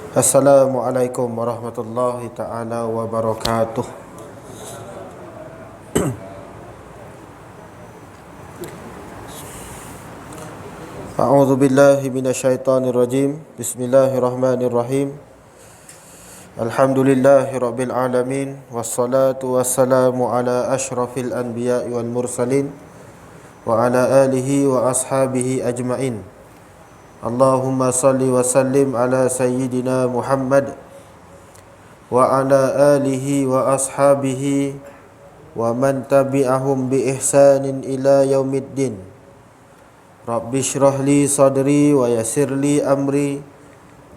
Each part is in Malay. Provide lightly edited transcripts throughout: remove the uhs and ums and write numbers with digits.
Assalamualaikum warahmatullahi taala wabarakatuh. A'udzu billahi minasyaitonir rajim. Bismillahirrahmanirrahim. Alhamdulillahi rabbil alamin wassalatu wassalamu ala asyrafil anbiya'i wal mursalin wa ala alihi wa ashabihi ajmain. Allahumma salli wa sallim ala sayyidina Muhammad wa ala alihi wa ashabihi wa man tabi'ahum bi ihsanin ila yaumiddin. Rabbi shrah li sadri wa yassir li amri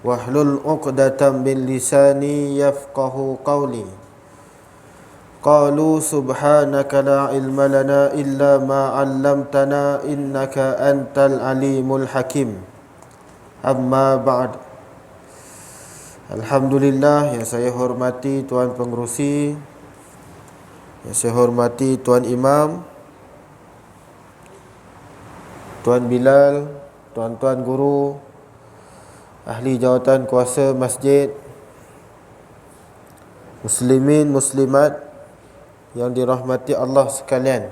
wahlul 'uqdatam min lisani yafqahu qawli. Qalu subhanaka la ilma lana illa ma 'allamtana innaka antal alimul hakim. Amma ba'd. Alhamdulillah, yang saya hormati Tuan Pengerusi, yang saya hormati Tuan Imam, Tuan Bilal, Tuan-tuan guru, ahli jawatan kuasa masjid, muslimin, muslimat yang dirahmati Allah sekalian.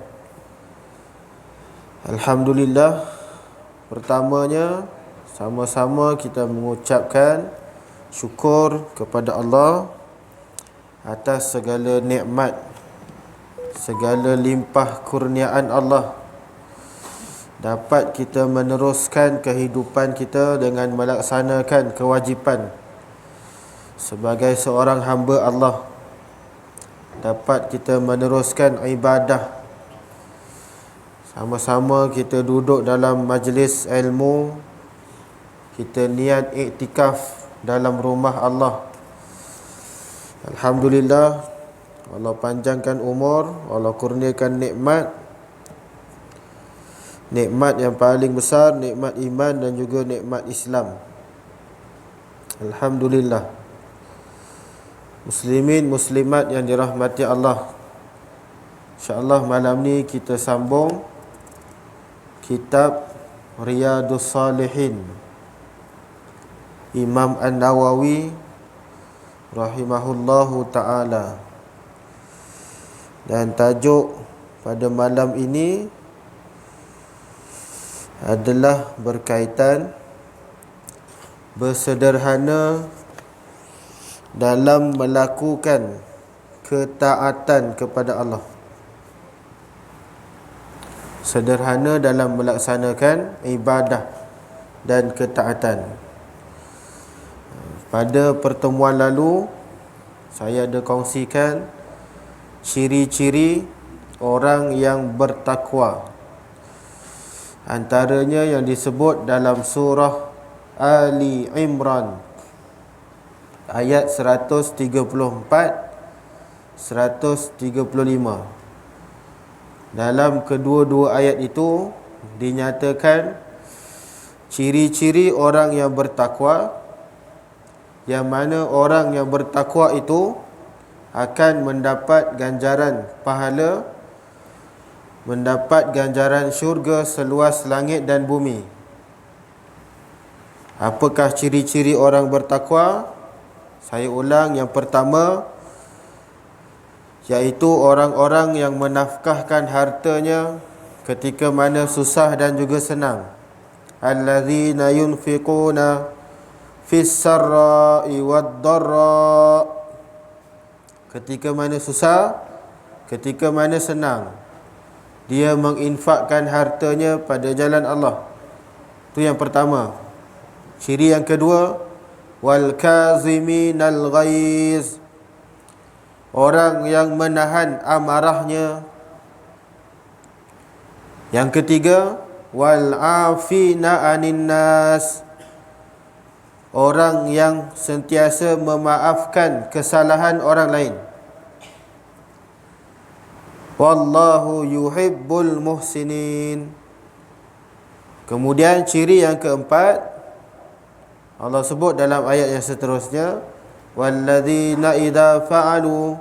Alhamdulillah, pertamanya sama-sama kita mengucapkan syukur kepada Allah atas segala nikmat, segala limpah kurniaan Allah, dapat kita meneruskan kehidupan kita dengan melaksanakan kewajipan sebagai seorang hamba Allah, dapat kita meneruskan ibadah, sama-sama kita duduk dalam majlis ilmu, kita niat iktikaf dalam rumah Allah. Alhamdulillah, Allah panjangkan umur, Allah kurniakan nikmat yang paling besar, nikmat iman dan juga nikmat Islam. Alhamdulillah. Muslimin, muslimat yang dirahmati Allah, InsyaAllah malam ni kita sambung kitab Riyadus Salihin Imam An-Nawawi rahimahullahu ta'ala. Dan tajuk pada malam ini adalah berkaitan bersederhana dalam melakukan ketaatan kepada Allah. Sederhana dalam melaksanakan ibadah dan ketaatan. Pada pertemuan lalu saya ada kongsikan ciri-ciri orang yang bertakwa. Antaranya yang disebut dalam surah Ali Imran ayat 134 135. Dalam kedua-dua ayat itu dinyatakan ciri-ciri orang yang bertakwa, yang mana orang yang bertakwa itu akan mendapat ganjaran pahala, mendapat ganjaran syurga seluas langit dan bumi. Apakah ciri-ciri orang bertakwa? Saya ulang, yang pertama iaitu orang-orang yang menafkahkan hartanya ketika mana susah dan juga senang. Allazina yunfiquna fis sarra'i wad dharra. Ketika mana susah, ketika mana senang, dia menginfakkan hartanya pada jalan Allah. Itu yang pertama. Ciri yang kedua, wal kaziminal ghaiz. Orang yang menahan amarahnya. Yang ketiga, wal afina anin nas. Orang yang sentiasa memaafkan kesalahan orang lain. Wallahu yuhibbul muhsinin. Kemudian ciri yang keempat, Allah sebut dalam ayat yang seterusnya, walladzina idza fa'alu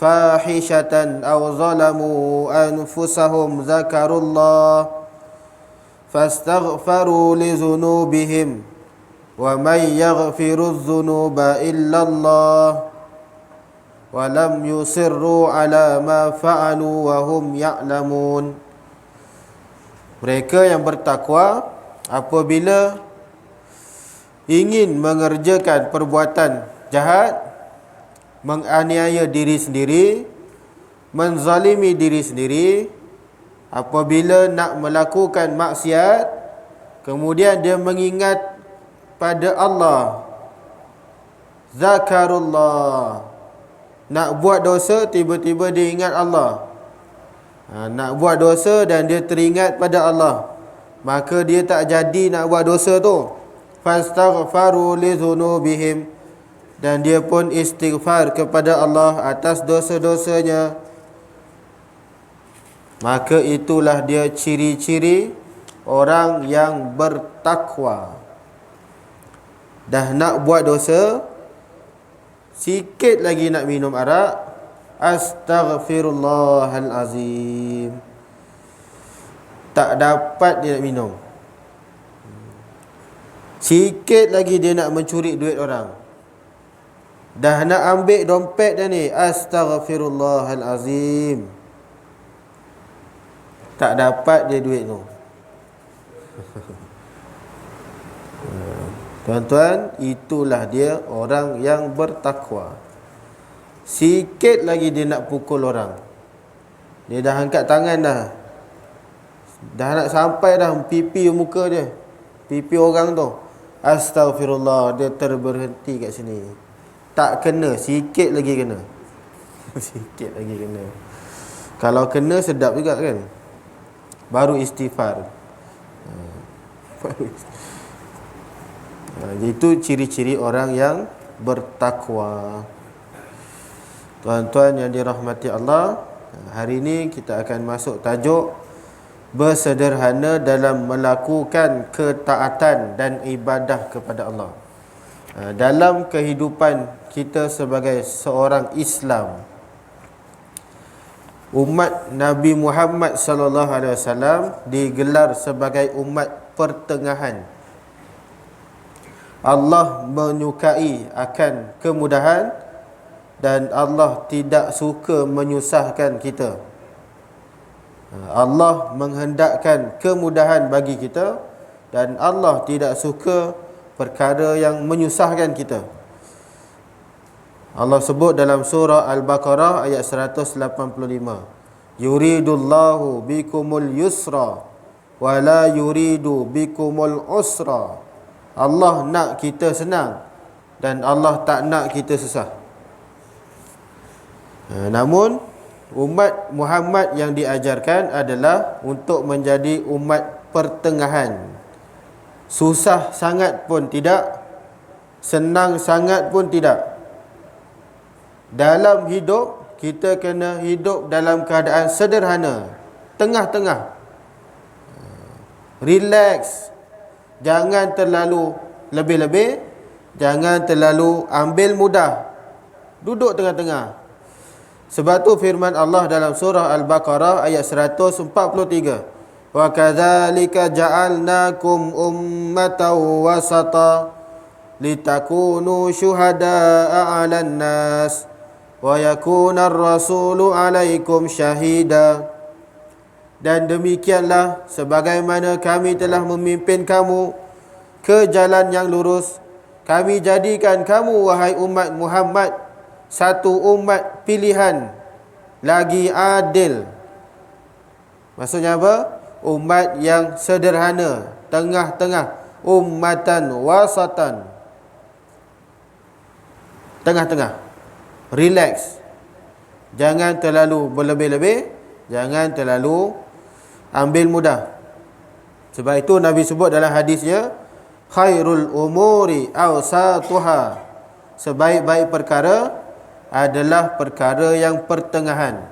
fahishatan aw zalamu anfusahum zakarullah fastaghfaru li dzunubihim wa may yaghfirudz dzunuba illallah wa lam yusirru ala ma fa'alu wa hum ya'lamun. Mereka yang bertakwa apabila ingin mengerjakan perbuatan jahat, menganiaya diri sendiri, menzalimi diri sendiri, apabila nak melakukan maksiat, kemudian dia mengingat pada Allah, zakarullah, nak buat dosa, tiba-tiba dia ingat Allah. Nak buat dosa dan dia teringat pada Allah, maka dia tak jadi nak buat dosa tu. Fastaghfaru li dzunubihim, dan dia pun istighfar kepada Allah atas dosa-dosanya. Maka itulah dia ciri-ciri orang yang bertakwa. Dah nak buat dosa, sikit lagi nak minum arak, astaghfirullahalazim, tak dapat dia nak minum. Sikit lagi dia nak mencuri duit orang, dah nak ambil dompet dah ni, astaghfirullahalazim, tak dapat dia duit tu. Tuan-tuan, itulah dia orang yang bertakwa. Sikit lagi dia nak pukul orang, dia dah angkat tangan dah nak sampai dah pipi muka dia, pipi orang tu, astaghfirullah, dia terberhenti kat sini. Tak kena, sikit lagi kena. Sikit lagi kena. Kalau kena sedap juga kan, baru istighfar. Itu ciri-ciri orang yang bertakwa. Tuan-tuan yang dirahmati Allah, hari ini kita akan masuk tajuk bersederhana dalam melakukan ketaatan dan ibadah kepada Allah. Dalam kehidupan kita sebagai seorang Islam, umat Nabi Muhammad sallallahu alaihi wasallam digelar sebagai umat pertengahan. Allah menyukai akan kemudahan dan Allah tidak suka menyusahkan kita. Allah menghendakkan kemudahan bagi kita dan Allah tidak suka perkara yang menyusahkan kita. Allah sebut dalam surah Al-Baqarah ayat 185, yuridullahu bikumul yusra wa la yuridu bikumul usra. Allah nak kita senang dan Allah tak nak kita susah. Namun umat Muhammad yang diajarkan adalah untuk menjadi umat pertengahan. Susah sangat pun tidak, senang sangat pun tidak. Dalam hidup, kita kena hidup dalam keadaan sederhana, tengah-tengah, relax. Jangan terlalu lebih-lebih, jangan terlalu ambil mudah. Duduk tengah-tengah. Sebab tu firman Allah dalam surah Al-Baqarah ayat 143, wa kadzalika ja'alnakum ummatan wasata litakunu syuhada'a 'alan nas wa yakuna ar-rasulu 'alaikum syahida. Dan demikianlah sebagaimana kami telah memimpin kamu ke jalan yang lurus, kami jadikan kamu wahai umat Muhammad satu umat pilihan lagi adil. Maksudnya apa? Umat yang sederhana, tengah-tengah, ummatan wasatan, tengah-tengah, relax. Jangan terlalu berlebih-lebih, jangan terlalu ambil mudah. Sebab itu Nabi sebut dalam hadisnya, khairul umuri awsatuha, sebaik-baik perkara adalah perkara yang pertengahan.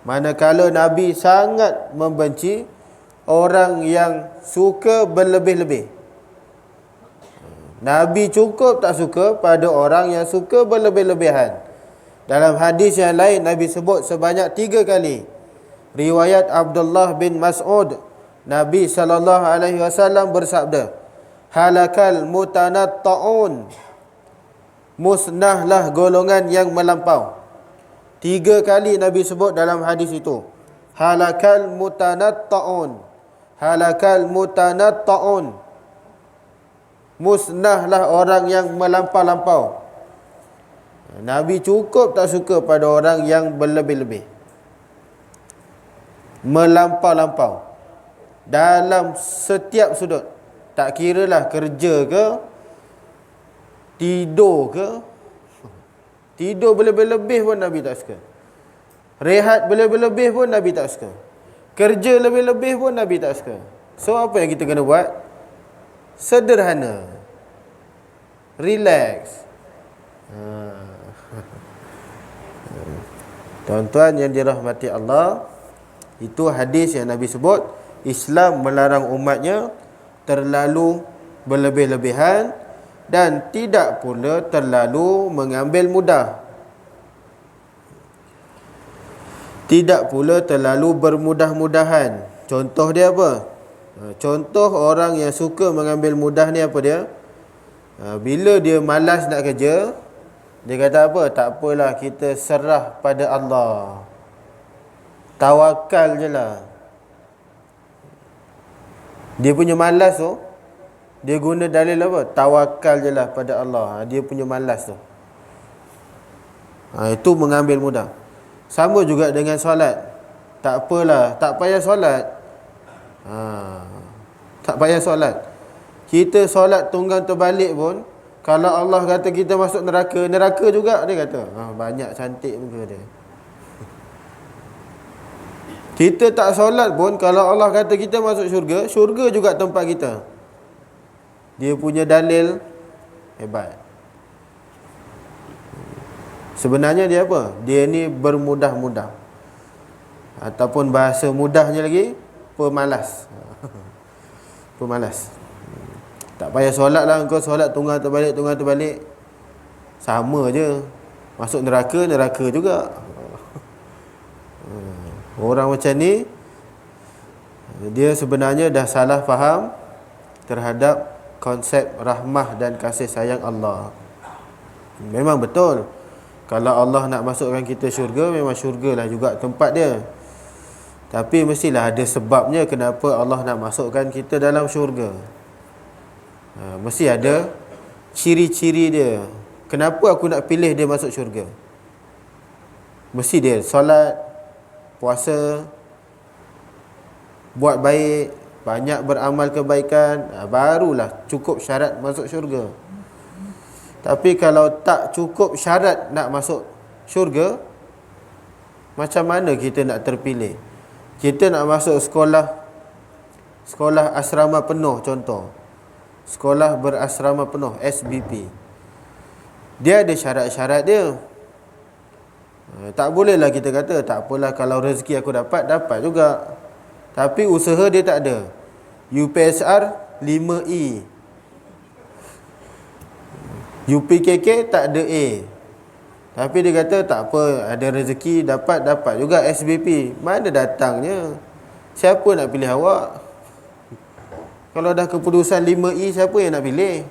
Manakala Nabi sangat membenci orang yang suka berlebih-lebih. Nabi cukup tak suka pada orang yang suka berlebih-lebihan. Dalam hadis yang lain Nabi sebut sebanyak 3 kali. Riwayat Abdullah bin Mas'ud, Nabi SAW bersabda, halakal mutanatta'un, musnahlah golongan yang melampau. 3 kali Nabi sebut dalam hadis itu, halakal mutanatta'un, halakal mutanatta'un, musnahlah orang yang melampau-lampau. Nabi cukup tak suka pada orang yang berlebih-lebih, melampau-lampau dalam setiap sudut. Tak kiralah kerja ke, tidur ke. Tidur berlebih-lebih pun Nabi tak suka. Rehat berlebih-lebih pun Nabi tak suka. Kerja lebih-lebih pun Nabi tak suka. So apa yang kita kena buat? Sederhana, relax. Tuan-tuan yang dirahmati Allah, itu hadis yang Nabi sebut, Islam melarang umatnya terlalu berlebih-lebihan dan tidak pula terlalu mengambil mudah. Tidak pula terlalu bermudah-mudahan. Contoh dia apa? Contoh orang yang suka mengambil mudah ni apa dia? Bila dia malas nak kerja, dia kata apa? Tak apalah, kita serah pada Allah, tawakal je lah. Dia punya malas tu, dia guna dalil apa? Tawakal je lah pada Allah. Dia punya malas tu. Itu mengambil mudah. Sama juga dengan solat. Tak apalah, tak payah solat. Tak payah solat. Kita solat tunggang terbalik pun, kalau Allah kata kita masuk neraka, neraka juga dia kata. Banyak cantik muka dia. Kita tak solat pun, kalau Allah kata kita masuk syurga, syurga juga tempat kita. Dia punya dalil hebat. Sebenarnya dia apa? Dia ni bermudah-mudah. Ataupun bahasa mudahnya lagi, pemalas. Pemalas. Tak payah solat lah, kau solat tunggang terbalik. Sama je. Masuk neraka, neraka juga. Orang macam ni, dia sebenarnya dah salah faham terhadap konsep rahmah dan kasih sayang Allah. Memang betul, kalau Allah nak masukkan kita syurga, memang syurga lah juga tempat dia. Tapi mestilah ada sebabnya kenapa Allah nak masukkan kita dalam syurga. Mesti ada ciri-ciri dia. Kenapa aku nak pilih dia masuk syurga? Mesti dia solat, puasa, buat baik, banyak beramal kebaikan, barulah cukup syarat masuk syurga. Tapi kalau tak cukup syarat nak masuk syurga, macam mana kita nak terpilih? Kita nak masuk sekolah asrama penuh, contoh sekolah berasrama penuh, SBP. Dia ada syarat-syarat dia. Tak bolehlah kita kata, tak apalah kalau rezeki aku dapat juga. Tapi usaha dia tak ada. UPSR 5E, UPKK tak ada A. Tapi dia kata tak apa, ada rezeki dapat juga SBP. Mana datangnya? Siapa nak pilih awak? Kalau dah keputusan 5E, siapa yang nak pilih?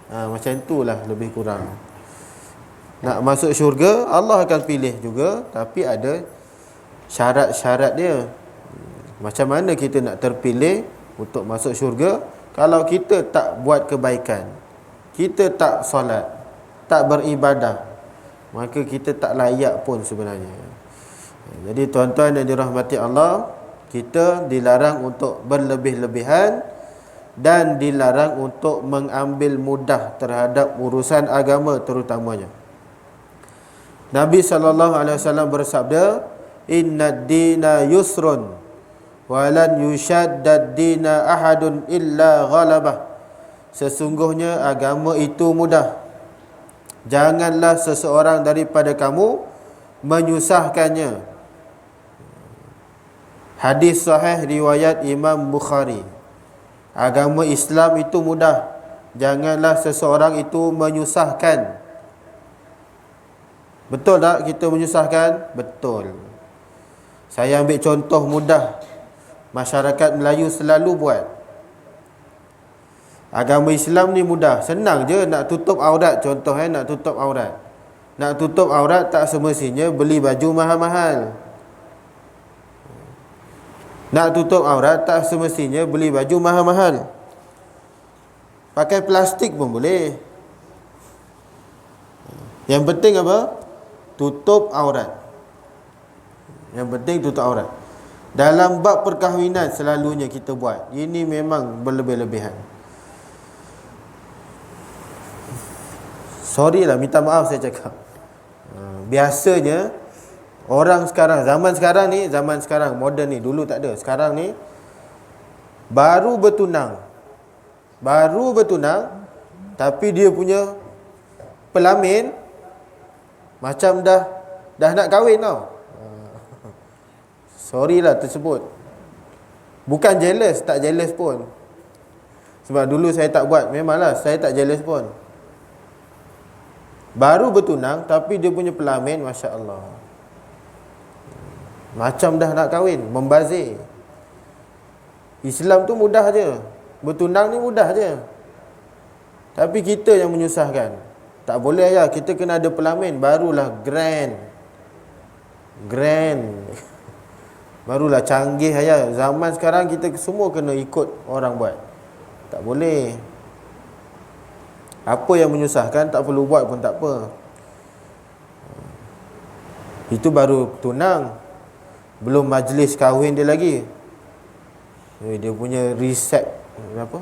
Macam itulah lebih kurang. Nak masuk syurga, Allah akan pilih juga, tapi ada syarat-syarat dia. Macam mana kita nak terpilih untuk masuk syurga kalau kita tak buat kebaikan, kita tak solat, tak beribadah, maka kita tak layak pun sebenarnya. Jadi tuan-tuan yang dirahmati Allah, kita dilarang untuk berlebih-lebihan dan dilarang untuk mengambil mudah terhadap urusan agama terutamanya. Nabi SAW bersabda, "Innad dina yusrun walan yushaddad dina ahadun illa ghalabah." Sesungguhnya agama itu mudah, janganlah seseorang daripada kamu menyusahkannya. Hadis sahih riwayat Imam Bukhari. Agama Islam itu mudah, janganlah seseorang itu menyusahkan. Betul tak kita menyusahkan? Betul. Saya ambil contoh mudah, masyarakat Melayu selalu buat. Agama Islam ni mudah, senang je nak tutup aurat. Contoh nak tutup aurat. Nak tutup aurat tak semestinya beli baju mahal-mahal. Nak tutup aurat tak semestinya beli baju mahal-mahal. Pakai plastik pun boleh. Yang penting apa? Tutup aurat. Yang penting tutup aurat. Dalam bab perkahwinan selalunya kita buat. Ini memang berlebih-lebihan. Sorry lah, minta maaf saya cakap. Biasanya orang sekarang, zaman sekarang moden ni, dulu tak ada. Sekarang ni baru bertunang, tapi dia punya pelamin macam dah nak kahwin tau. Sorry lah tersebut. Bukan jealous, tak jealous pun. Sebab dulu saya tak buat, memanglah saya tak jealous pun. Baru bertunang tapi dia punya pelamin, Masya Allah, macam dah nak kahwin, membazir. Islam tu mudah je. Bertunang ni mudah je. Tapi kita yang menyusahkan. Tak boleh ya, kita kena ada pelamin, barulah grand. Barulah canggih ya. Zaman sekarang kita semua kena ikut orang buat. Tak boleh. Apa yang menyusahkan tak perlu buat pun tak apa. Itu baru tunang, belum majlis kahwin dia lagi. Dia punya apa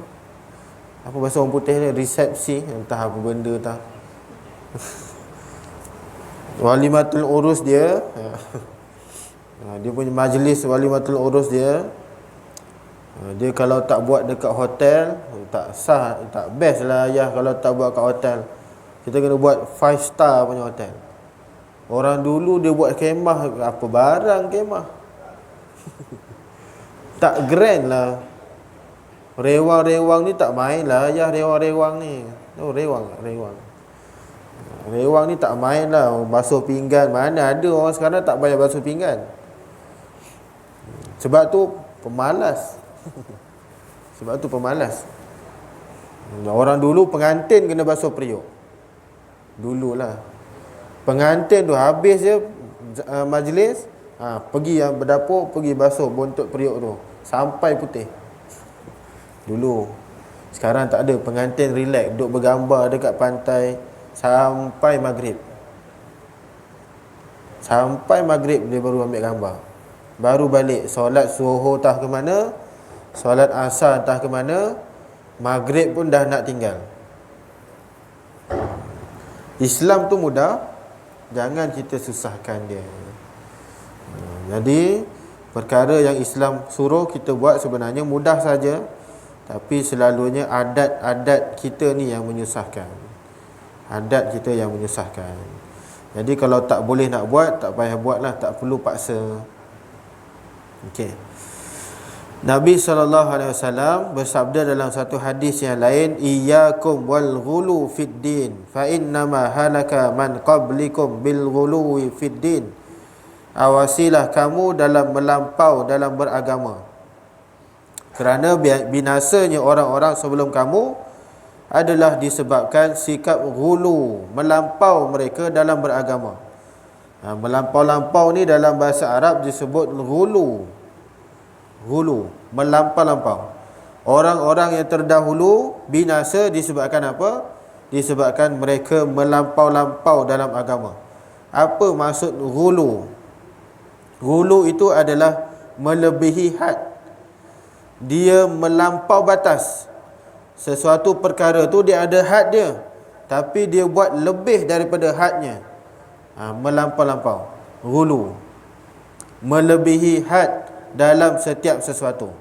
bahasa orang putih ni, resepsi, entah apa benda tak. Walimatul urus dia. Dia punya majlis walimatul urus dia. Dia kalau tak buat dekat hotel, tak sah, tak best lah ayah kalau tak buat kat hotel. Kita kena buat 5 star punya hotel. Orang dulu dia buat kemah, apa barang kemah. Tak grand lah. Rewang-rewang ni tak main lah ayah, rewang-rewang ni. Rewang ni tak main lah. Basuh pinggan, mana ada orang sekarang tak payah basuh pinggan. Sebab tu pemalas. Orang dulu pengantin kena basuh periuk. Dululah. Pengantin tu habis je majlis, pergi yang berdapur, pergi basuh buntut periuk tu sampai putih. Dulu. Sekarang tak ada. Pengantin relax, duduk bergambar dekat pantai sampai maghrib. Sampai maghrib dia baru ambil gambar. Baru balik. Solat subuh entah ke mana, solat asar entah ke mana, maghrib pun dah nak tinggal. Islam tu mudah, jangan kita susahkan dia. Jadi perkara yang Islam suruh kita buat sebenarnya mudah saja, tapi selalunya adat-adat kita ni yang menyusahkan. Adat kita yang menyusahkan. Jadi kalau tak boleh nak buat, tak payah buatlah, tak perlu paksa. Okey. Nabi SAW bersabda dalam satu hadis yang lain, iyyakum wal ghulu fid din fa innama halaka man qablikum bil ghuluwi fid din. Awasilah kamu dalam melampau dalam beragama, kerana binasanya orang-orang sebelum kamu adalah disebabkan sikap ghulu, melampau mereka dalam beragama. Melampau-lampau ni dalam bahasa Arab disebut ghulu. Ghulu, melampau-lampau. Orang-orang yang terdahulu binasa disebabkan apa? Disebabkan mereka melampau-lampau dalam agama. Apa maksud ghulu? Ghulu itu adalah melebihi had. Dia melampau batas. Sesuatu perkara tu dia ada had dia, tapi dia buat lebih daripada hadnya. Melampau-lampau. Ghulu, melebihi had dalam setiap sesuatu,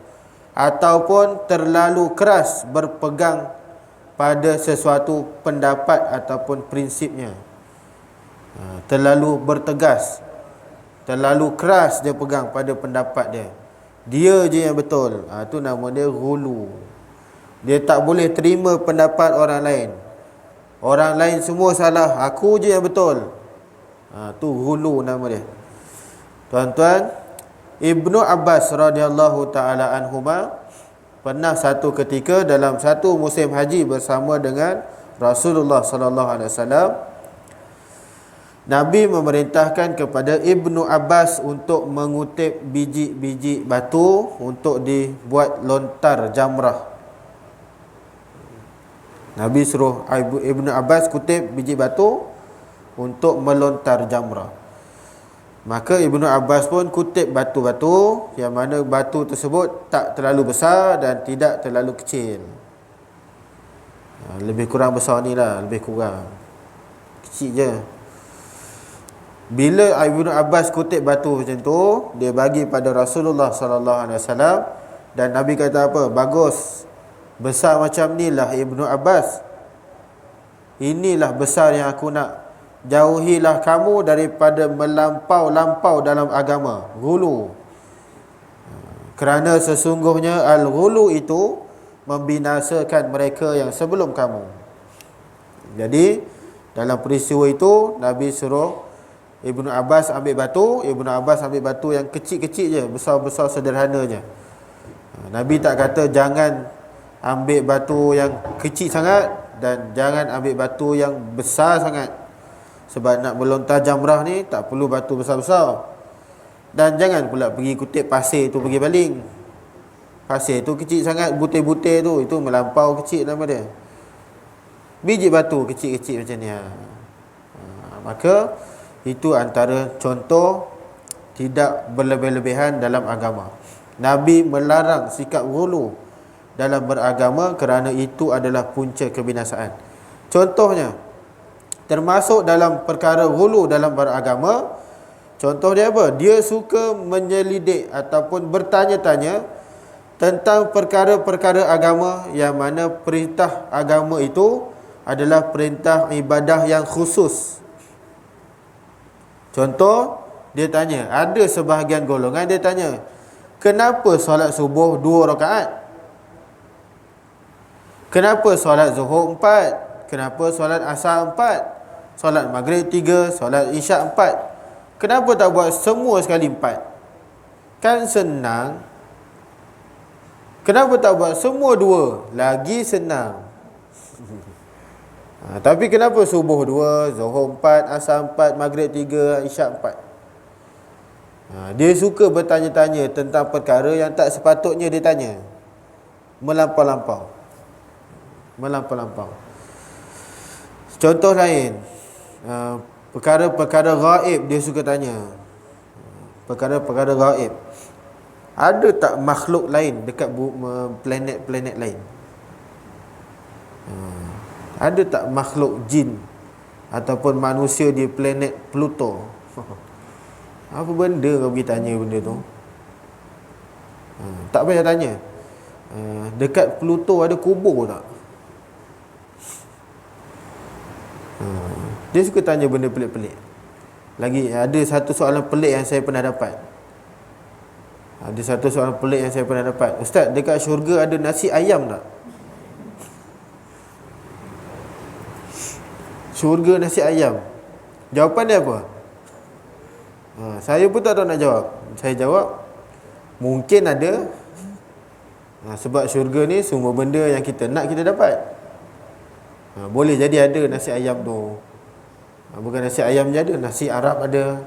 ataupun terlalu keras berpegang pada sesuatu pendapat ataupun prinsipnya. Terlalu bertegas, terlalu keras dia pegang pada pendapat dia. Dia je yang betul. Itu nama dia ghulu. Dia tak boleh terima pendapat orang lain. Orang lain semua salah, aku je yang betul. Tu ghulu nama dia. Tuan-tuan, Ibnu Abbas radhiyallahu taala anhuma pernah satu ketika dalam satu musim haji bersama dengan Rasulullah sallallahu alaihi wasallam, Nabi memerintahkan kepada Ibnu Abbas untuk mengutip biji-biji batu untuk dibuat lontar jamrah. Nabi suruh Ibnu Abbas kutip biji batu untuk melontar jamrah. Maka Ibnu Abbas pun kutip batu-batu, yang mana batu tersebut tak terlalu besar dan tidak terlalu kecil. Lebih kurang besar ni lah, lebih kurang. Kecil je. Bila Ibnu Abbas kutip batu macam tu, dia bagi pada Rasulullah sallallahu alaihi wasallam, dan Nabi kata apa? Bagus. Besar macam ni lah Ibnu Abbas. Inilah besar yang aku nak. Jauhilah kamu daripada melampau-lampau dalam agama, ghulu. Kerana sesungguhnya al-ghulu itu membinasakan mereka yang sebelum kamu. Jadi dalam peristiwa itu Nabi suruh Ibnu Abbas ambil batu. Ibnu Abbas ambil batu yang kecil-kecil je, besar-besar sederhana je. Nabi tak kata jangan ambil batu yang kecil sangat dan jangan ambil batu yang besar sangat. Sebab nak melontar jamrah ni tak perlu batu besar-besar. Dan jangan pula pergi kutip pasir tu pergi baling. Pasir tu kecil sangat, butir-butir tu, itu melampau kecil nama dia. Biji batu kecil-kecil macam ni. Maka itu antara contoh tidak berlebih-lebihan dalam agama. Nabi melarang sikap ghulu dalam beragama kerana itu adalah punca kebinasaan. Contohnya, termasuk dalam perkara ghulu dalam beragama, contoh dia apa? Dia suka menyelidik ataupun bertanya-tanya tentang perkara-perkara agama yang mana perintah agama itu adalah perintah ibadah yang khusus. Contoh, dia tanya, ada sebahagian golongan dia tanya, kenapa solat subuh 2 rakaat? Kenapa solat zuhur 4? Kenapa solat asar 4? Solat maghrib 3, solat isyak 4. Kenapa tak buat semua sekali 4? Kan senang. Kenapa tak buat semua 2? Lagi senang. Tapi kenapa subuh 2, zuhur 4, asar 4, maghrib 3, isyak 4? Dia suka bertanya-tanya tentang perkara yang tak sepatutnya dia tanya. Melampau-lampau. Contoh lain, perkara-perkara gaib dia suka tanya. Perkara-perkara gaib. Ada tak makhluk lain dekat planet-planet lain? Ada tak makhluk jin ataupun manusia di planet Pluto? Apa benda kau pergi tanya benda tu? Tak payah tanya. Dekat Pluto ada kubur tak? Dia suka tanya benda pelik-pelik. Lagi ada satu soalan pelik yang saya pernah dapat. Ustaz, dekat syurga ada nasi ayam tak? Syurga nasi ayam. Jawapan dia apa? Saya pun tak tahu nak jawab. Saya jawab, mungkin ada. Sebab syurga ni semua benda yang kita nak kita dapat. Boleh jadi ada nasi ayam tu. Bukan nasi ayam je ada, nasi Arab ada,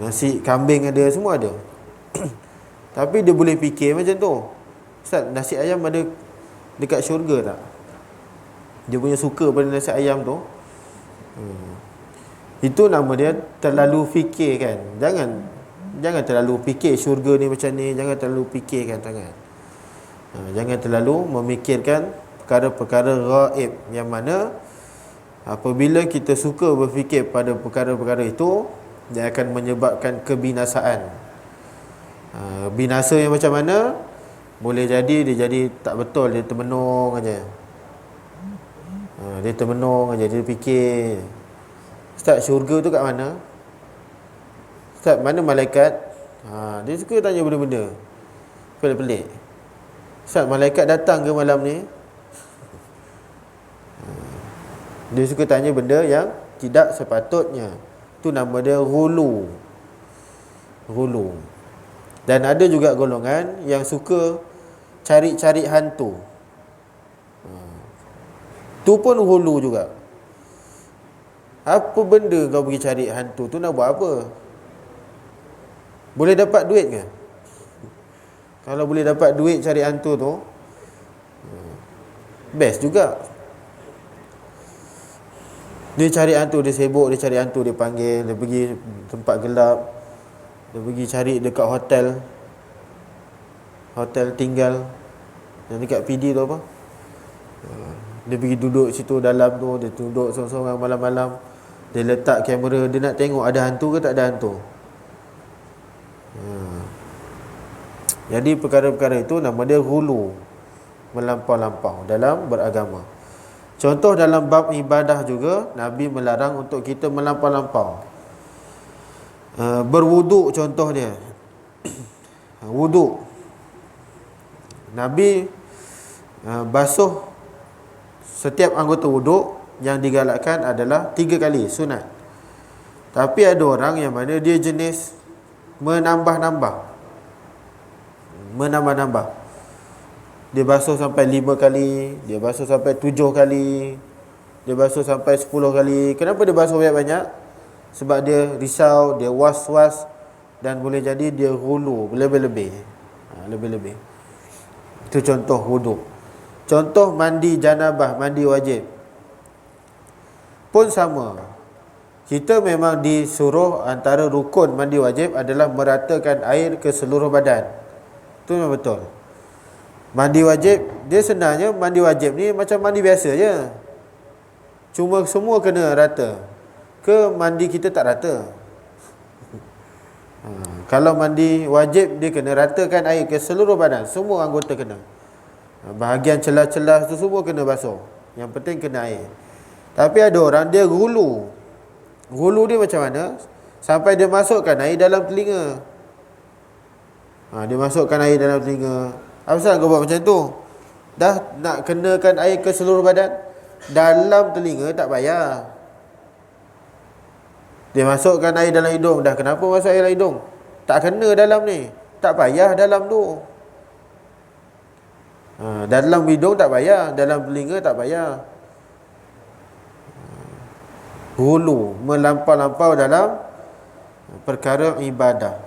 nasi kambing ada, semua ada. Tapi dia boleh fikir macam tu. Ustaz, nasi ayam ada dekat syurga tak? Dia punya suka pada nasi ayam tu. Itu nama dia terlalu fikir kan. Jangan terlalu fikir syurga ni macam ni. Jangan terlalu fikirkan sangat. Jangan terlalu memikirkan perkara-perkara gaib, yang mana apabila kita suka berfikir pada perkara-perkara itu, dia akan menyebabkan kebinasaan. Binasa yang macam mana? Boleh jadi dia jadi tak betul, dia termenung aja. Dia termenung aja, dia fikir, Ustaz, syurga tu kat mana? Ustaz, mana malaikat? Dia suka tanya benda-benda pelik-pelik. Ustaz, malaikat datang ke malam ni? Dia suka tanya benda yang tidak sepatutnya. Itu nama dia ghulu. Dan ada juga golongan yang suka cari-cari hantu. Tu pun hulu juga. Apa benda kau pergi cari hantu tu, nak buat apa? Boleh dapat duit ke? Kalau boleh dapat duit cari hantu tu, best juga. Dia cari hantu, dia sibuk, dia cari hantu, dia panggil, dia pergi tempat gelap, dia pergi cari dekat hotel tinggal yang dekat PD tu apa, dia pergi duduk situ dalam tu, dia duduk seorang-seorang malam-malam, dia letak kamera, dia nak tengok ada hantu ke tak ada hantu. Jadi perkara-perkara itu nama dia hulu, melampau-lampau dalam beragama. Contoh dalam bab ibadah juga, Nabi melarang untuk kita melampau-lampau. Berwuduk contoh dia. Wuduk, Nabi basuh setiap anggota wuduk yang digalakkan adalah 3 kali sunat. Tapi ada orang yang mana dia jenis menambah-nambah. Dia basuh sampai 5 kali, dia basuh sampai 7 kali, dia basuh sampai 10 kali. Kenapa dia basuh banyak-banyak? Sebab dia risau, dia was-was, dan boleh jadi dia hulu lebih-lebih. Lebih-lebih. Itu contoh wuduk. Contoh mandi janabah, mandi wajib pun sama. Kita memang disuruh antara rukun mandi wajib adalah meratakan air ke seluruh badan. Itu memang betul. Mandi wajib, dia sebenarnya mandi wajib ni macam mandi biasa je. Cuma semua kena rata. Ke mandi kita tak rata? Kalau mandi wajib, dia kena ratakan air ke seluruh badan, semua anggota kena. Bahagian celah-celah tu semua kena basuh. Yang penting kena air. Tapi ada orang dia gulu. Gulu dia macam mana? Sampai dia masukkan air dalam telinga. Dia masukkan air dalam telinga. Apa pasal kau buat macam tu? Dah nak kenakan air ke seluruh badan, dalam telinga tak payah. Dia masukkan air dalam hidung. Dah kenapa masuk air dalam hidung? Tak kena dalam ni, tak payah dalam tu. Dalam hidung tak payah, dalam telinga tak payah. Hulu, melampau-lampau dalam perkara ibadah,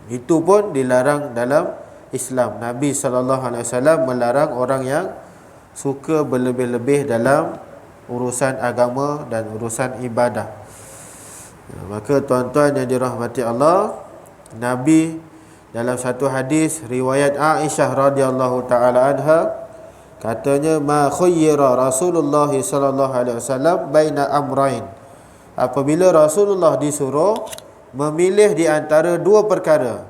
itu pun dilarang dalam Islam. Nabi SAW melarang orang yang suka berlebih-lebih dalam urusan agama dan urusan ibadah. Maka tuan-tuan yang dirahmati Allah, Nabi dalam satu hadis riwayat Aisyah radhiyallahu taala anha, katanya, ma khayyara Rasulullah sallallahu alaihi wasallam baina amrain. Apabila Rasulullah disuruh memilih di antara dua perkara,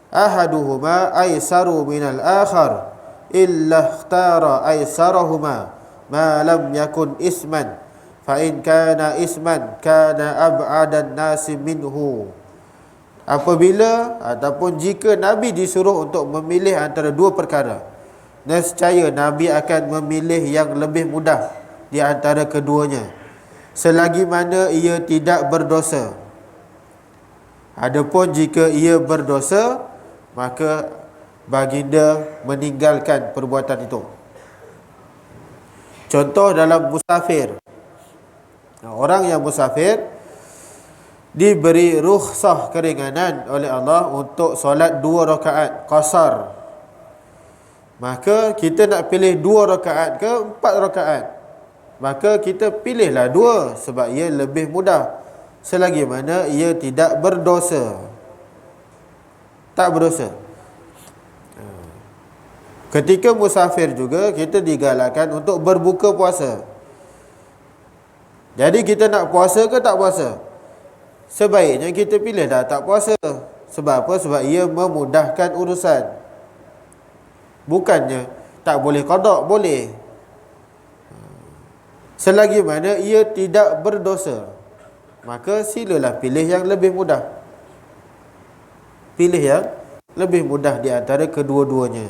ahaduhuma aisaru minal akhar illa ikhtara aisarahuma ma lam yakun isman fa in kana isman kana ab'adan nasi minhu. Apabila ataupun jika Nabi disuruh untuk memilih antara dua perkara, nescaya Nabi akan memilih yang lebih mudah di antara keduanya, selagi mana ia tidak berdosa. Adapun jika ia berdosa, maka baginda meninggalkan perbuatan itu. Contoh dalam musafir. Orang yang musafir diberi rukhsah, keringanan oleh Allah untuk solat 2 rakaat qasar. Maka kita nak pilih 2 rakaat ke 4 rakaat, maka kita pilihlah 2 sebab ia lebih mudah, selagi mana ia tidak berdosa. Tak berdosa. Ketika musafir juga kita digalakkan untuk berbuka puasa. Jadi kita nak puasa ke tak puasa? Sebaiknya kita pilih dah tak puasa. Sebab apa? Sebab ia memudahkan urusan. Bukannya tak boleh qada, boleh, selagi mana ia tidak berdosa. Maka silalah pilih yang lebih mudah. Pilih yang lebih mudah di antara kedua-duanya,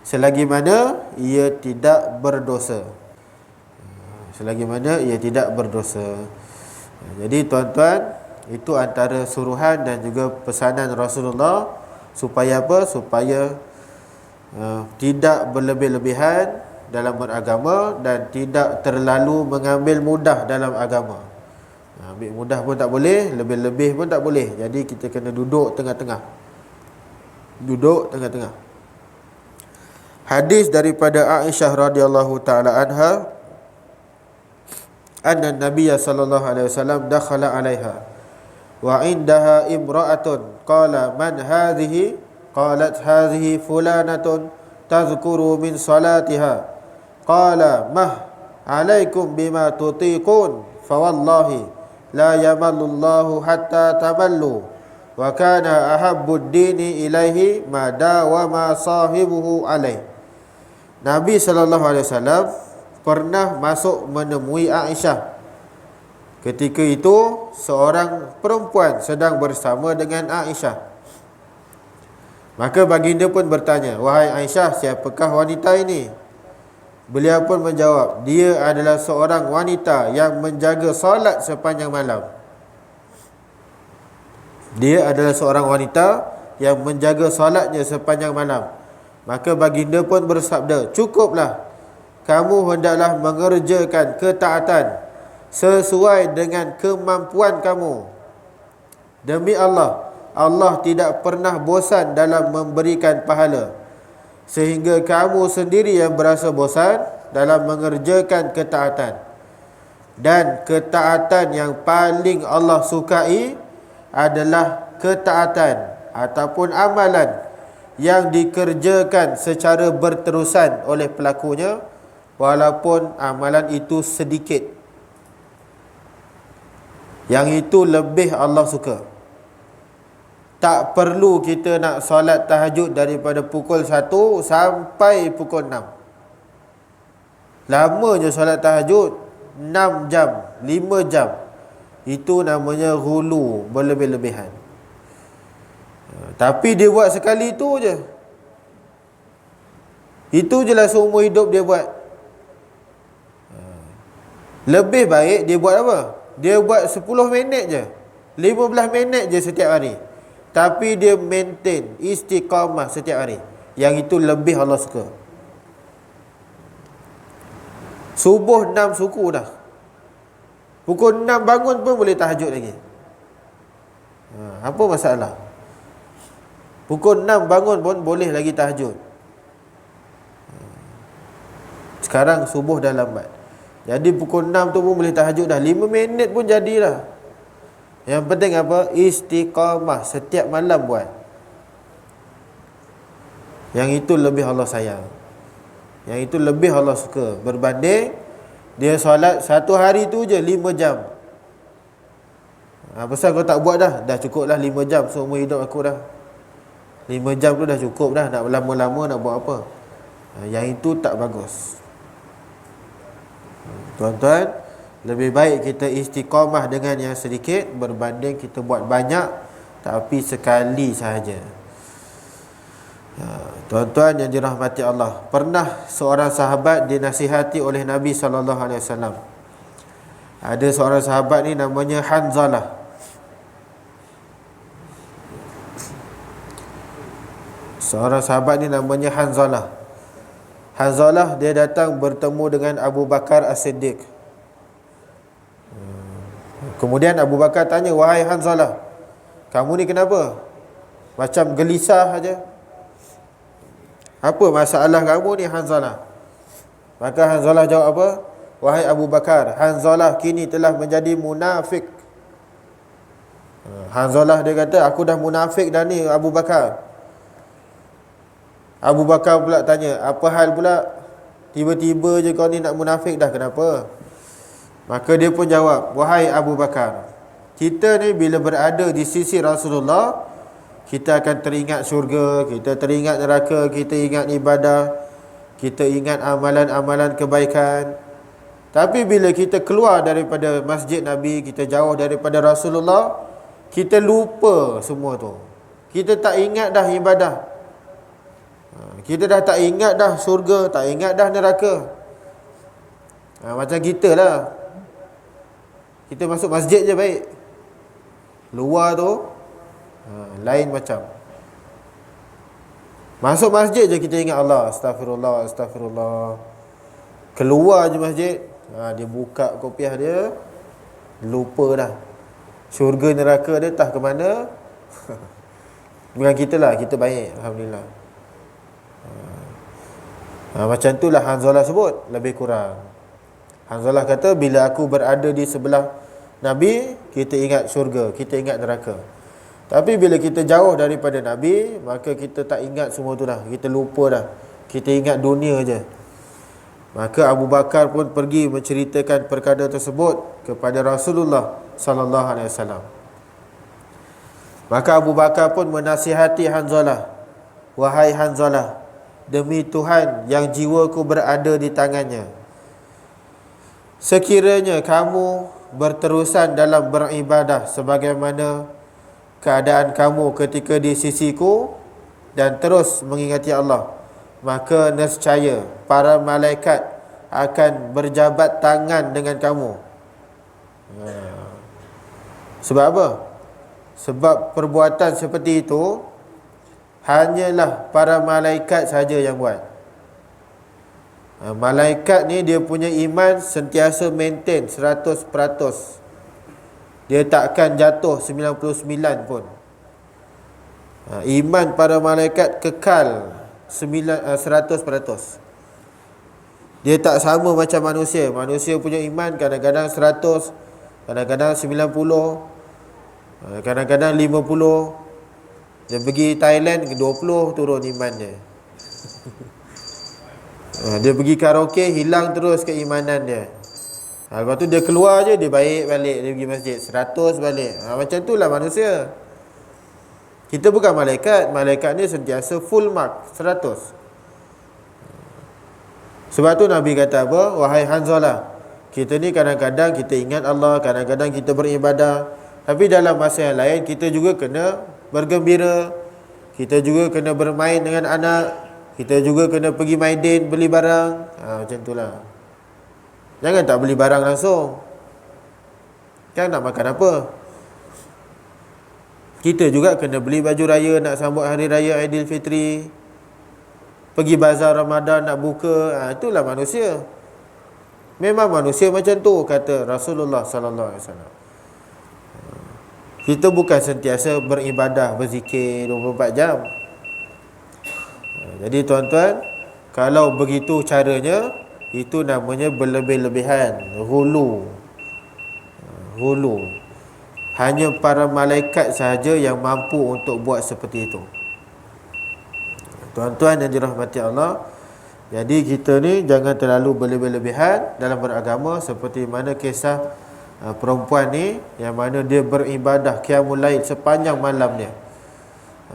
selagi mana ia tidak berdosa. Selagi mana ia tidak berdosa. Jadi tuan-tuan, itu antara suruhan dan juga pesanan Rasulullah supaya apa? Supaya tidak berlebih-lebihan dalam beragama dan tidak terlalu mengambil mudah dalam agama. Ambil mudah pun tak boleh, lebih-lebih pun tak boleh. Jadi kita kena duduk tengah-tengah. Duduk tengah-tengah. Hadis daripada Aisyah radhiyallahu taala anha, anna Nabiy sallallahu alaihi wasallam dakhala 'alaiha wa 'indaha imra'atun qala man hadhihi qalat hadhihi fulanatun tadhkuru min salatiha qala mah 'alaikum bima tutiqun fa wallahi la yamallu hatta tamallu wa kana ahabbud dini ilaihi ma dawama sahibuhu alaih. Nabi sallallahu alaihi wasallam pernah masuk menemui Aisyah. Ketika itu seorang perempuan sedang bersama dengan Aisyah. Maka baginda pun bertanya, "Wahai Aisyah, siapakah wanita ini?" Beliau pun menjawab, "Dia adalah seorang wanita yang menjaga solat sepanjang malam." Dia adalah seorang wanita yang menjaga solatnya sepanjang malam. Maka baginda pun bersabda, "Cukuplah. Kamu hendaklah mengerjakan ketaatan sesuai dengan kemampuan kamu. Demi Allah, Allah tidak pernah bosan dalam memberikan pahala, sehingga kamu sendiri yang berasa bosan dalam mengerjakan ketaatan. Dan ketaatan yang paling Allah sukai adalah ketaatan ataupun amalan yang dikerjakan secara berterusan oleh pelakunya, walaupun amalan itu sedikit. Yang itu lebih Allah suka. Tak perlu kita nak solat tahajud daripada pukul 1 sampai pukul 6. Lama je solat tahajud, 6 jam, 5 jam. Itu namanya ghulu, berlebih-lebihan. Tapi dia buat sekali tu je. Itu je lah seumur hidup dia buat. Lebih baik dia buat apa? Dia buat 10 minit je, 15 minit je setiap hari, tapi dia maintain istiqamah setiap hari. Yang itu lebih Allah suka. Subuh 6 suku dah, pukul 6 bangun pun boleh tahajud lagi. Apa masalah? Pukul 6 bangun pun boleh lagi tahajud. Sekarang subuh dah lambat, jadi pukul 6 tu pun boleh tahajud dah. 5 minit pun jadilah. Yang penting apa? Istiqamah setiap malam buat. Yang itu lebih Allah sayang. Yang itu lebih Allah suka. Berbanding dia solat satu hari tu je 5 jam. Pasal kau tak buat dah. Dah cukup lah 5 jam seumur hidup aku dah. 5 jam tu dah cukup dah. Nak lama-lama nak buat apa? Yang itu tak bagus. Tuan-tuan, lebih baik kita istiqamah dengan yang sedikit berbanding kita buat banyak tapi sekali sahaja. Tuan-tuan yang dirahmati Allah, pernah seorang sahabat dinasihati oleh Nabi SAW. Ada seorang sahabat ni namanya Hanzalah. Seorang sahabat ni namanya Hanzalah. Hanzalah dia datang bertemu dengan Abu Bakar As-Siddiq. Kemudian Abu Bakar tanya, "Wahai Hanzalah, kamu ni kenapa? Macam gelisah aja. Apa masalah kamu ni, Hanzalah?" Maka Hanzalah jawab apa? "Wahai Abu Bakar, Hanzalah kini telah menjadi munafik." Hanzalah dia kata, "Aku dah munafik dah ni, Abu Bakar." Abu Bakar pula tanya, "Apa hal pula? Tiba-tiba je kau ni nak munafik dah, kenapa?" Maka dia pun jawab, "Wahai Abu Bakar, kita ni bila berada di sisi Rasulullah, kita akan teringat syurga, kita teringat neraka, kita ingat ibadah, kita ingat amalan-amalan kebaikan. Tapi bila kita keluar daripada masjid Nabi, kita jauh daripada Rasulullah, kita lupa semua tu. Kita tak ingat dah ibadah. Kita dah tak ingat dah syurga, tak ingat dah neraka." Macam kita lah. Kita masuk masjid je baik, luar tu lain macam. Masuk masjid je kita ingat Allah, astagfirullah, astagfirullah. Keluar je masjid, dia buka kopiah dia, lupa dah. Syurga neraka dia entah ke mana. Bukan kita lah, kita baik, alhamdulillah. Macam tu lah Hanzalah sebut, lebih kurang. Hanzalah kata, bila aku berada di sebelah Nabi, kita ingat syurga, kita ingat neraka. Tapi bila kita jauh daripada Nabi, maka kita tak ingat semua tu dah. Kita lupa dah. Kita ingat dunia je. Maka Abu Bakar pun pergi menceritakan perkara tersebut kepada Rasulullah sallallahu alaihi wasallam. Maka Abu Bakar pun menasihati Hanzalah, wahai Hanzalah, demi Tuhan yang jiwaku berada di tangannya, sekiranya kamu berterusan dalam beribadah sebagaimana keadaan kamu ketika di sisiku dan terus mengingati Allah, maka nescaya para malaikat akan berjabat tangan dengan kamu. Sebab apa? Sebab perbuatan seperti itu hanyalah para malaikat saja yang buat. Malaikat ni dia punya iman sentiasa maintain 100%. Dia takkan jatuh 99 pun. Iman para malaikat kekal 100%. Dia tak sama macam manusia. Manusia punya iman kadang-kadang 100, kadang-kadang 90, kadang-kadang 50. Dia pergi Thailand 20 turun iman dia. Dia pergi karaoke hilang terus keimanan dia. Lepas tu dia keluar je, dia baik balik. Dia pergi masjid 100 balik. Macam tu lah manusia. Kita bukan malaikat. Malaikat ni sentiasa full mark 100. Sebab tu Nabi kata apa? Wahai Hanzalah, kita ni kadang-kadang kita ingat Allah, kadang-kadang kita beribadah, tapi dalam masa yang lain kita juga kena bergembira, kita juga kena bermain dengan anak, kita juga kena pergi Maidin beli barang. Macam tu lah. Jangan tak beli barang langsung. Kan nak makan apa? Kita juga kena beli baju raya nak sambut hari raya Aidilfitri, pergi bazar Ramadan nak buka. Itulah manusia. Memang manusia macam tu, kata Rasulullah sallallahu alaihi wasallam. Kita bukan sentiasa beribadah, berzikir 24 jam. Jadi tuan-tuan, kalau begitu caranya, itu namanya berlebih-lebihan, ghulu. Hanya para malaikat sahaja yang mampu untuk buat seperti itu. Tuan-tuan yang dirahmati Allah, jadi kita ni jangan terlalu berlebih-lebihan dalam beragama, seperti mana kisah perempuan ni yang mana dia beribadah qiyamul lail sepanjang malam dia,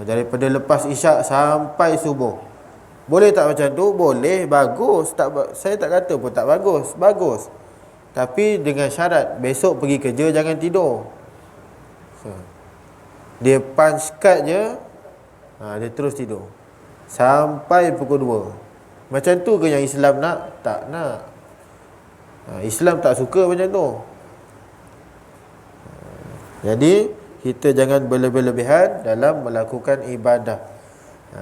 daripada lepas isyak sampai subuh. Boleh tak macam tu? Boleh, bagus. Saya tak kata pun tak bagus, bagus. Tapi dengan syarat besok pergi kerja jangan tidur. Dia punch card je, dia terus tidur sampai pukul 2. Macam tu ke yang Islam nak? Tak nak. Islam tak suka macam tu. Jadi kita jangan berlebih-lebihan dalam melakukan ibadah.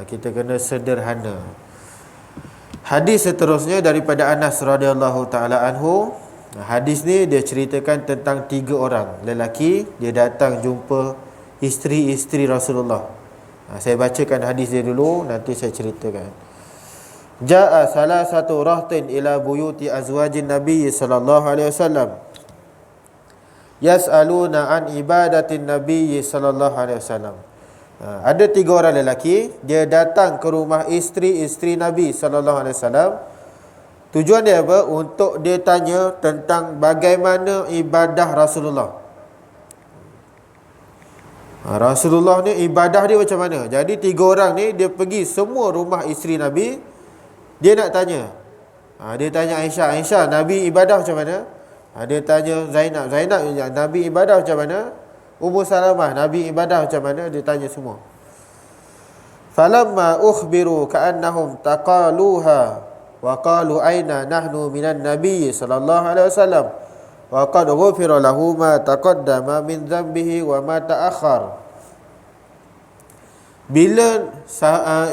Kita kena sederhana. Hadis seterusnya daripada Anas radhiyallahu taala anhu. Hadis ni dia ceritakan tentang 3 orang lelaki. Dia datang jumpa isteri-isteri Rasulullah. Saya bacakan hadis dia dulu, nanti saya ceritakan. Ja'a salah satu rahtin ila buyuti azwajin Nabi sallallahu alaihi wasallam, yas'aluna an ibadatin Nabi sallallahu alaihi wasallam. Ada 3 orang lelaki, dia datang ke rumah isteri-isteri Nabi sallallahu alaihi wasallam. Tujuan dia apa? Untuk dia tanya tentang bagaimana ibadah Rasulullah. Rasulullah ni ibadah dia macam mana? Jadi 3 orang ni dia pergi semua rumah isteri Nabi. Dia nak tanya. Dia tanya Aisyah, Aisyah, Nabi ibadah macam mana? Dia tanya Zainab, Zainab, Nabi ibadah macam mana? Ummu Salamah, Nabi ibadah macam mana? Dia tanya semua. Falamma ukhbiru ka'annahum taqaluha wa qalu aina nahnu minan nabiy sallallahu alaihi wasallam wa qad ghufira lahu ma taqaddama min dhanbihi wa ma ta'akhkhar. Bila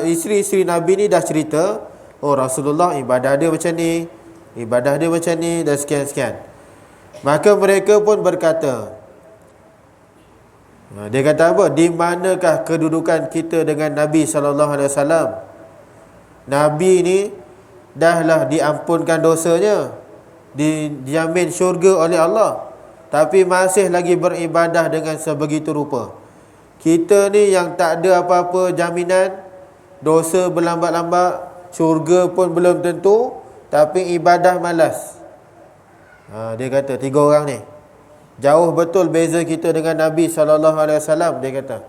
isteri-isteri Nabi ni dah cerita, oh Rasulullah ibadah dia macam ni, ibadah dia macam ni, dan sekian-sekian, maka mereka pun berkata, dia kata apa? Di manakah kedudukan kita dengan Nabi SAW? Nabi ni dahlah diampunkan dosanya, dijamin syurga oleh Allah, tapi masih lagi beribadah dengan sebegitu rupa. Kita ni yang tak ada apa-apa jaminan, dosa berlambat-lambat, syurga pun belum tentu, tapi ibadah malas. Dia kata 3 orang ni jauh betul beza kita dengan Nabi SAW, dia kata.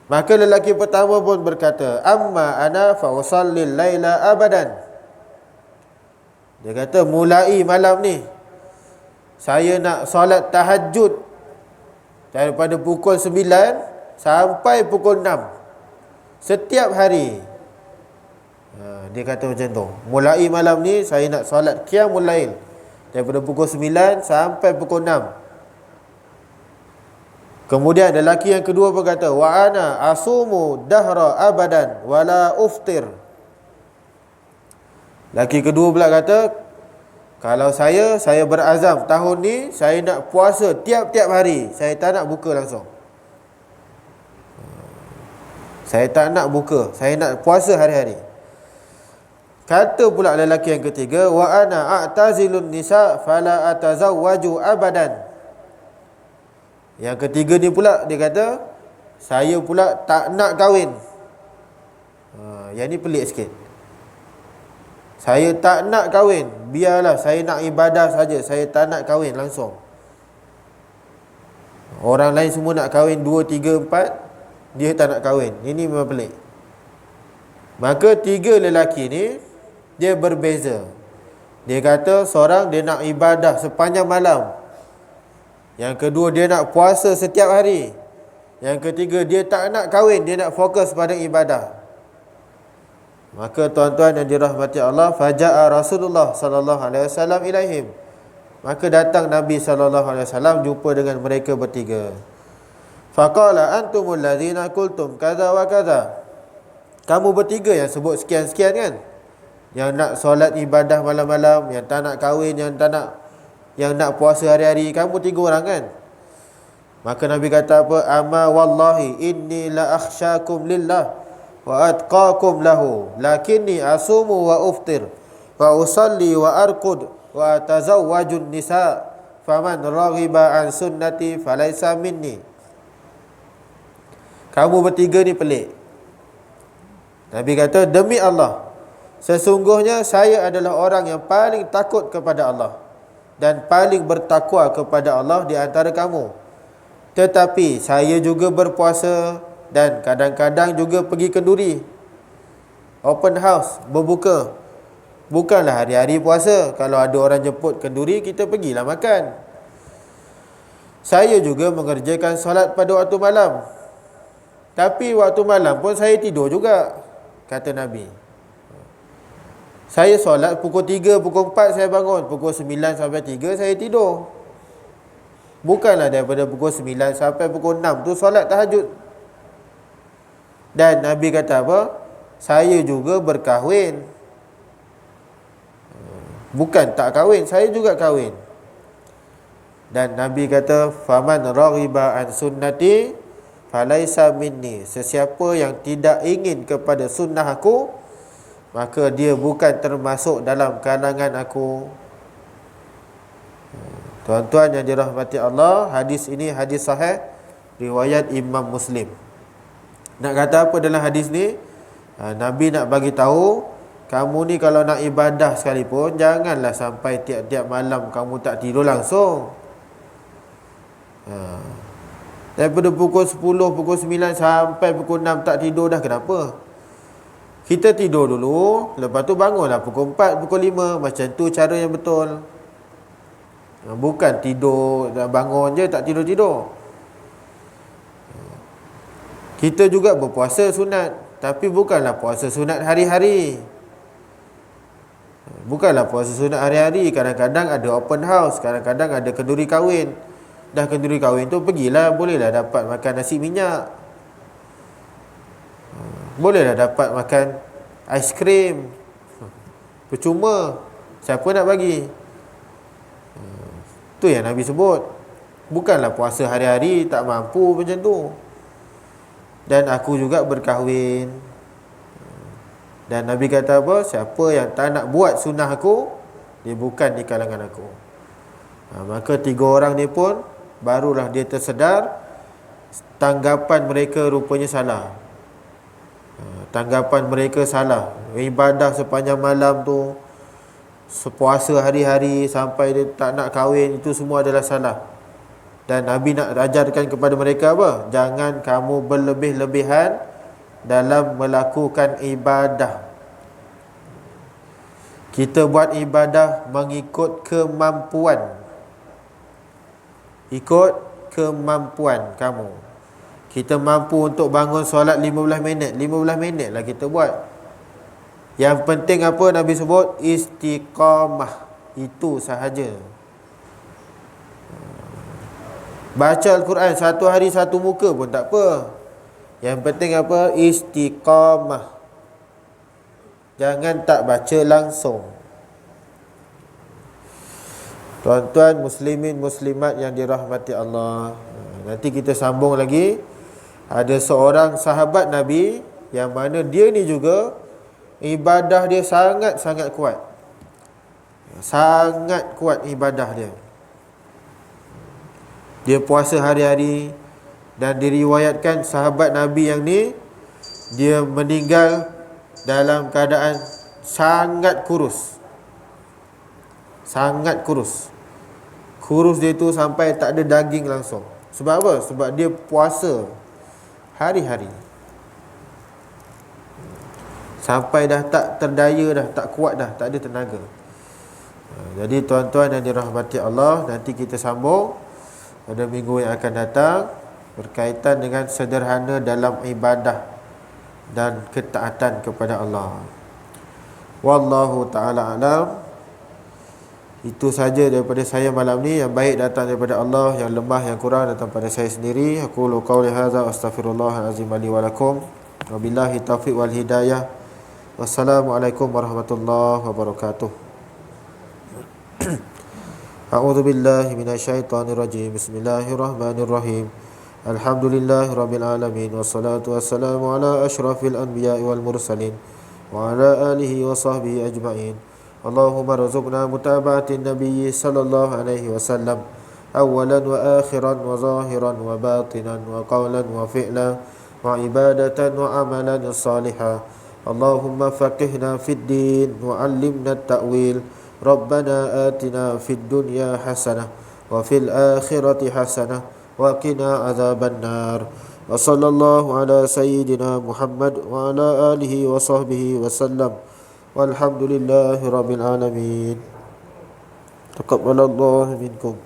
Maka lelaki pertama pun berkata, amma ana fa usallil laila abadan. Dia kata, mulai malam ni saya nak solat tahajud daripada pukul 9 sampai pukul 6 setiap hari. Dia kata macam tu, mulai malam ni saya nak solat qiyamul lail daripada pukul 9 sampai pukul 6. Kemudian lelaki yang kedua berkata, wa ana asumu dahra abadan wala uftir. Lelaki kedua pula kata, kalau saya berazam tahun ni saya nak puasa tiap-tiap hari, saya tak nak buka langsung. Saya tak nak buka, saya nak puasa hari-hari. Kata pula lelaki yang ketiga, wa ana a'tazilun nisa fala atazawwaju abadan. Yang ketiga ni pula dia kata, saya pula tak nak kahwin. Yang ni pelik sikit. Saya tak nak kahwin, biarlah saya nak ibadah saja, saya tak nak kahwin langsung. Orang lain semua nak kahwin 2, 3, 4, dia tak nak kahwin. Ini memang pelik. Maka 3 lelaki ni dia berbeza. Dia kata seorang dia nak ibadah sepanjang malam, yang kedua dia nak puasa setiap hari, yang ketiga dia tak nak kahwin, dia nak fokus pada ibadah. Maka tuan-tuan yang dirahmati Allah, faja'a Rasulullah sallallahu alaihi wasallam ilaihim. Maka datang Nabi sallallahu alaihi wasallam jumpa dengan mereka bertiga. Faqala antumul ladzina qultum kadza wa kadza. Kamu bertiga yang sebut sekian-sekian kan? Yang nak solat ibadah malam-malam, yang tak nak kahwin, yang nak puasa hari-hari, kamu 3 orang kan? Maka Nabi kata apa? Amma wallahi inni la akhsyakum lillah wa atqakum lahu, lakinni asumu wa uftir wa usalli wa arqud wa atazawwajun nisa, faman raghiba an sunnati falaysa minni. Kamu bertiga ni pelik. Nabi kata, demi Allah, sesungguhnya saya adalah orang yang paling takut kepada Allah dan paling bertakwa kepada Allah di antara kamu. Tetapi saya juga berpuasa dan kadang-kadang juga pergi kenduri, open house, berbuka. Bukanlah hari-hari puasa. Kalau ada orang jemput kenduri, kita pergilah makan. Saya juga mengerjakan solat pada waktu malam, tapi waktu malam pun saya tidur juga, kata Nabi. Saya solat pukul 3, pukul 4 saya bangun, pukul 9 sampai 3 saya tidur. Bukanlah daripada pukul 9 sampai pukul 6 tu solat tahajud. Dan Nabi kata apa? Saya juga berkahwin. Bukan tak kahwin, saya juga kahwin. Dan Nabi kata, faman raghiba an sunnati falaisa minni. Sesiapa yang tidak ingin kepada sunnah aku, maka dia bukan termasuk dalam kalangan aku. Tuan-tuan yang dirahmati Allah, hadis ini hadis sahih riwayat Imam Muslim. Nak kata apa dalam hadis ni? Nabi nak bagi tahu, kamu ni kalau nak ibadah sekalipun, janganlah sampai tiap-tiap malam kamu tak tidur langsung. Daripada pukul 10, pukul 9 sampai pukul 6 tak tidur dah, kenapa? Kita tidur dulu, lepas tu bangunlah pukul 4, pukul 5. Macam tu cara yang betul. Bukan tidur, bangun je tak tidur-tidur. Kita juga berpuasa sunat, tapi bukanlah puasa sunat hari-hari. Bukanlah puasa sunat hari-hari. Kadang-kadang ada open house, kadang-kadang ada kenduri kahwin. Dah kenduri kahwin tu pergilah, bolehlah dapat makan nasi minyak. Bolehlah dapat makan aiskrim percuma, siapa nak bagi? Tu yang Nabi sebut. Bukanlah puasa hari-hari tak mampu macam tu. Dan aku juga berkahwin. Dan Nabi kata apa? Siapa yang tak nak buat sunnah aku, dia bukan di kalangan aku. Maka 3 orang ni pun barulah dia tersedar tanggapan mereka rupanya salah. Tanggapan mereka salah. Ibadah sepanjang malam tu, sepuasa hari-hari sampai dia tak nak kahwin, itu semua adalah salah. Dan Nabi nak ajarkan kepada mereka apa? Jangan kamu berlebih-lebihan dalam melakukan ibadah. Kita buat ibadah mengikut kemampuan. Ikut kemampuan kamu. Kita mampu untuk bangun solat 15 minit, 15 minit lah kita buat. Yang penting apa Nabi sebut? Istiqamah. Itu sahaja. Baca Al-Quran satu hari satu muka pun tak apa. Yang penting apa? Istiqamah. Jangan tak baca langsung. Tuan-tuan muslimin muslimat yang dirahmati Allah, nanti kita sambung lagi. Ada seorang sahabat Nabi yang mana dia ni juga ibadah dia sangat-sangat kuat. Sangat kuat ibadah dia. Dia puasa hari-hari. Dan diriwayatkan sahabat Nabi yang ni, dia meninggal dalam keadaan sangat kurus. Sangat kurus. Kurus dia tu sampai tak ada daging langsung. Sebab apa? Sebab dia puasa hari-hari. Sampai dah tak terdaya dah, tak kuat dah, tak ada tenaga. Jadi tuan-tuan yang dirahmati Allah, nanti kita sambung pada minggu yang akan datang berkaitan dengan sederhana dalam ibadah dan ketaatan kepada Allah. Wallahu ta'ala alam. Itu saja daripada saya malam ni. Yang baik datang daripada Allah, yang lemah, yang kurang datang pada saya sendiri. Aku qauli hadza astaghfirullahalazim li wa lakum. Wabillahi taufiq wal hidayah. Wassalamualaikum warahmatullahi wabarakatuh. A'udzu billahi minasyaitonir rajim. Bismillahirrahmanirrahim. Alhamdulillahi rabbil alamin, wassalatu wassalamu ala asyrafil anbiya'i wal mursalin wa ala alihi wa sahbihi ajma'in. Allahumma rzuqna mutaba'atin nabiyyi sallallahu alaihi wasallam awalan wa akhiran wa zahiran wa batinan wa qawlan wa fi'lan wa ibadatan wa amalan salihah. Allahumma faqihna fid din wa 'allimna at-ta'wil. Rabbana atina fid dunya hasanah wa fil akhirati hasanah wa qina adzabannar. Wa sallallahu ala sayyidina Muhammad wa ala alihi wa sahbihi wa sallam. Walhamdulillahi rabbil alamin. Taqabbalallahu minkum.